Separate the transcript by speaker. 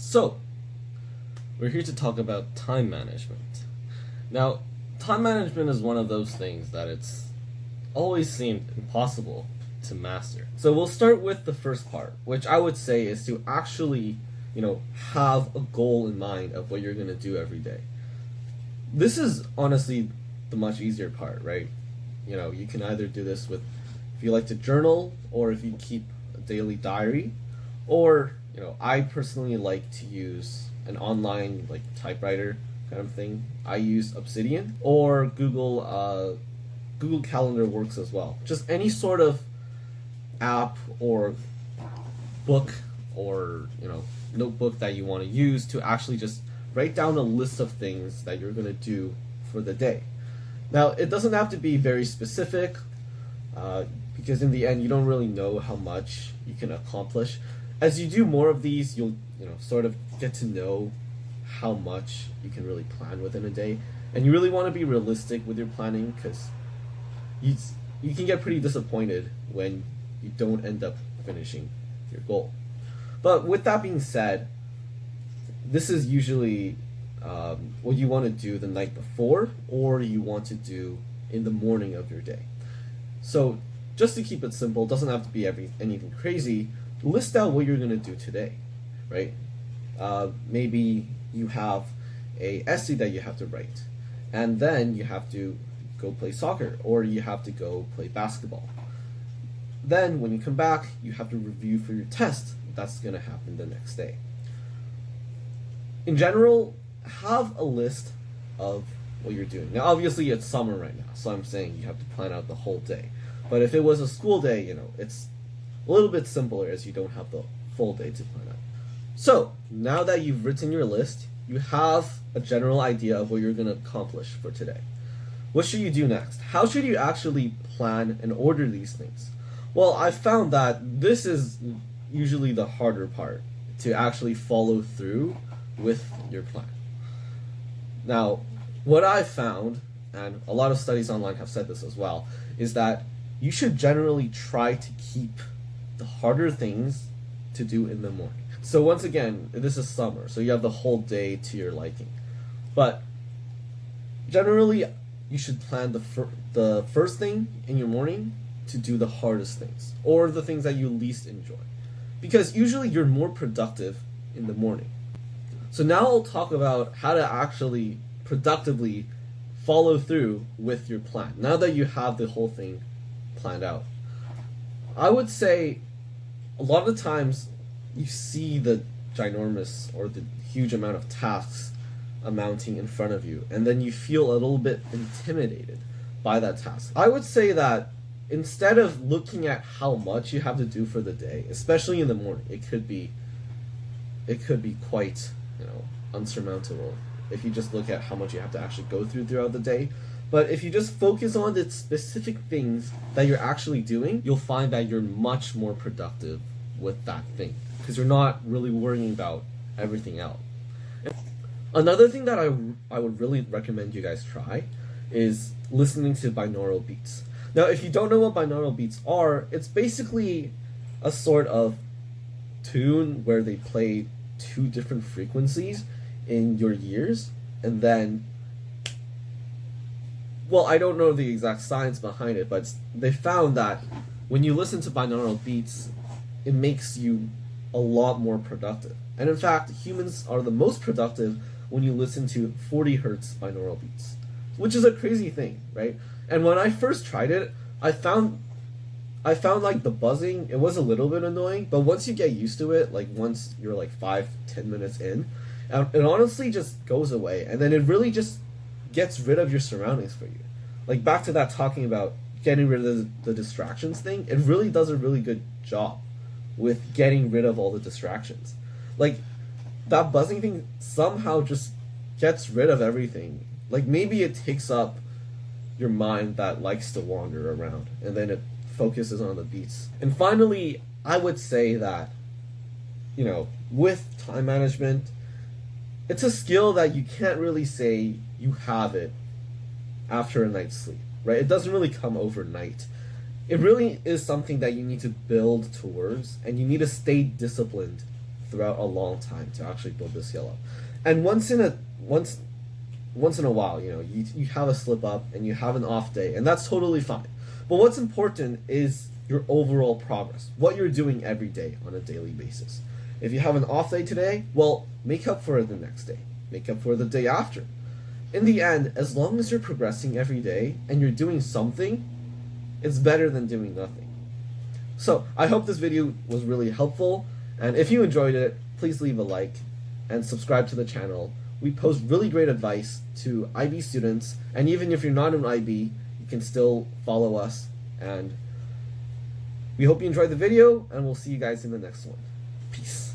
Speaker 1: So, we're here to talk about time management. Now, time management is one of those things that it's always seemed impossible to master. So we'll start with the first part, which I would say is to actually, have a goal in mind of what you're going to do every day. This is honestly the much easier part, right? You can either do this with, if you like to journal, or if you keep a daily diary, or, I personally like to use an online typewriter kind of thing. I use Obsidian, or Google Calendar works as well. Just any sort of app or book or notebook that you want to use to actually just write down a list of things that you're going to do for the day. Now, it doesn't have to be very specific, because in the end you don't really know how much you can accomplish. As you do more of these, you'll sort of get to know how much you can really plan within a day, and you really want to be realistic with your planning, because you can get pretty disappointed when you don't end up finishing your goal. But with that being said, this is usually what you want to do the night before, or you want to do in the morning of your day. So just to keep it simple, doesn't have to be anything crazy. List out what you're going to do today, right? Maybe you have a essay that you have to write, and then you have to go play soccer, or you have to go play basketball. Then when you come back, you have to review for your test. That's going to happen the next day. In general, have a list of what you're doing. Now, obviously, it's summer right now, so I'm saying you have to plan out the whole day. But if it was a school day, it's a little bit simpler, as you don't have the full day to plan out. So, now that you've written your list, you have a general idea of what you're going to accomplish for today. What should you do next? How should you actually plan and order these things? Well, I found that this is usually the harder part, to actually follow through with your plan. Now, what I found, and a lot of studies online have said this as well, is that you should generally try to keep the harder things to do in the morning. So once again, this is summer, so you have the whole day to your liking. But generally, you should plan the first thing in your morning to do the hardest things, or the things that you least enjoy. Because usually you're more productive in the morning. So now I'll talk about how to actually productively follow through with your plan, now that you have the whole thing planned out. I would say a lot of the times you see the ginormous or the huge amount of tasks amounting in front of you, and then you feel a little bit intimidated by that task. I would say that instead of looking at how much you have to do for the day, especially in the morning, it could be quite, unsurmountable if you just look at how much you have to actually go throughout the day. But if you just focus on the specific things that you're actually doing, you'll find that you're much more productive with that thing, because you're not really worrying about everything else. Another thing that I would really recommend you guys try is listening to binaural beats. Now, if you don't know what binaural beats are, it's basically a sort of tune where they play two different frequencies in your ears, and then, well, I don't know the exact science behind it, but they found that when you listen to binaural beats, it makes you a lot more productive. And in fact, humans are the most productive when you listen to 40 hertz binaural beats, which is a crazy thing, right? And when I first tried it, I found like the buzzing, it was a little bit annoying, but once you get used to it, once you're 5-10 minutes in, it honestly just goes away, and then it really just gets rid of your surroundings for you. Back to that talking about getting rid of the distractions thing, it really does a really good job with getting rid of all the distractions. That buzzing thing somehow just gets rid of everything. Maybe it takes up your mind that likes to wander around, and then it focuses on the beats. And finally, I would say that, with time management, it's a skill that you can't really say you have it after a night's sleep, right? It doesn't really come overnight. It really is something that you need to build towards, and you need to stay disciplined throughout a long time to actually build this skill up. And once in a while, you have a slip up and you have an off day, and that's totally fine. But what's important is your overall progress, what you're doing every day on a daily basis. If you have an off day today, well, make up for it the next day. Make up for it the day after. In the end, as long as you're progressing every day and you're doing something, it's better than doing nothing. So, I hope this video was really helpful, and if you enjoyed it, please leave a like and subscribe to the channel. We post really great advice to IB students, and even if you're not an IB, you can still follow us, and we hope you enjoyed the video, and we'll see you guys in the next one. Peace.